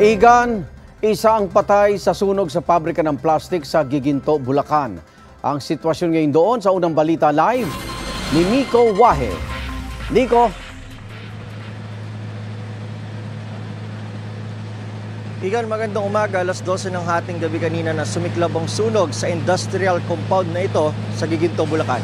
Igan, isa ang patay sa sunog sa pabrika ng plastik sa Giginto, Bulacan. Ang sitwasyon ngayon doon sa unang balita live ni Nico Wahe. Nico. Igan, magandang umaga. Alas 12 ng hating gabi kanina na sumiklab ang sunog sa industrial compound na ito sa Giginto, Bulacan.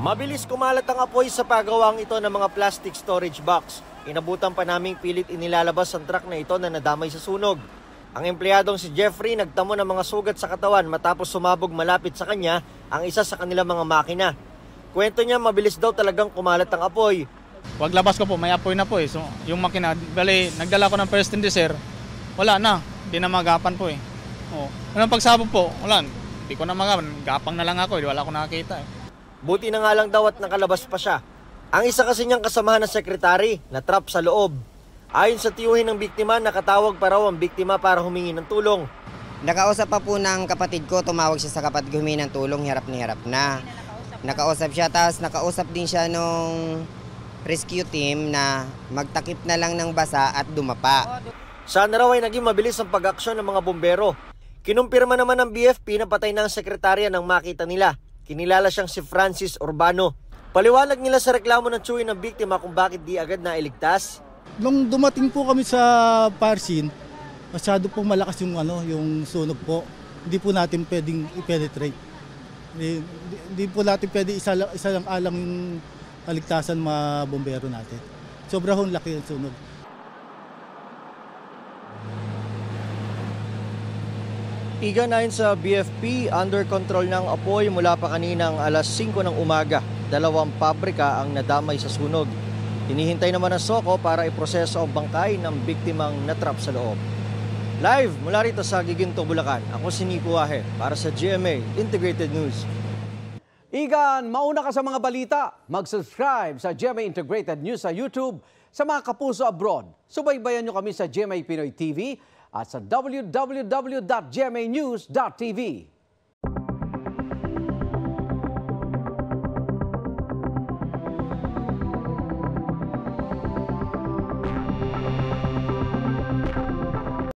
Mabilis kumalat ang apoy sa pagawang ito ng mga plastic storage box. Inabutan pa naming pilit inilalabas ang truck na ito na nadamay sa sunog. Ang empleyadong si Jeffrey nagtamo ng mga sugat sa katawan matapos sumabog malapit sa kanya ang isa sa kanilang mga makina. Kwento niya mabilis daw talagang kumalat ang apoy. Paglabas ko po, may apoy na po eh. So, yung makina, bali, nagdala ko ng first indicer, wala na. Hindi na magapan po eh. Anong pagsabog po? Wala. Hindi ko na magapan. Gapang na lang ako eh. Wala ko nakakita eh. Buti na nga lang daw at nakalabas pa siya. Ang isa kasi niyang kasamahan na sekretary, na-trap sa loob. Ayon sa tiyuhin ng biktima, nakatawag pa raw ang biktima para humingi ng tulong. Nakausap pa po ng kapatid ko, tumawag siya sa kapatid ko, humingi ng tulong, hirap na. Nakausap siya, tapos nakausap din siya nung rescue team na magtakip na lang ng basa at dumapa. Sana raw ay naging mabilis ang pag-aksyon ng mga bombero. Kinumpirma naman ng BFP na patay na ang sekretarya ng makita nila. Kinilala siyang si Francis Urbano. Paliwanag nila sa reklamo ng tiyuhin ng biktima kung bakit di agad nailigtas. Nung dumating po kami sa fire scene, masyado po malakas yung sunog po. Hindi po natin pwedeng i-penetrate. Hindi po natin pwede isa lang alang yung aligtasan mga bombero natin. Sobrang laki ang sunog. Igan, ayon sa BFP, under control ng apoy mula pa kaninang alas 5 ng umaga. 2 pabrika ang nadamay sa sunog. Hinihintay naman ng SOCO para iproseso ang bangkay ng biktimang natrap sa loob. Live mula rito sa Giginto, Bulacan, ako si Nico Wahe para sa GMA Integrated News. Igan, mauna ka sa mga balita. Mag-subscribe sa GMA Integrated News sa YouTube. Sa mga kapuso abroad, subaybayan nyo kami sa GMA Pinoy TV at sa www.gmanews.tv.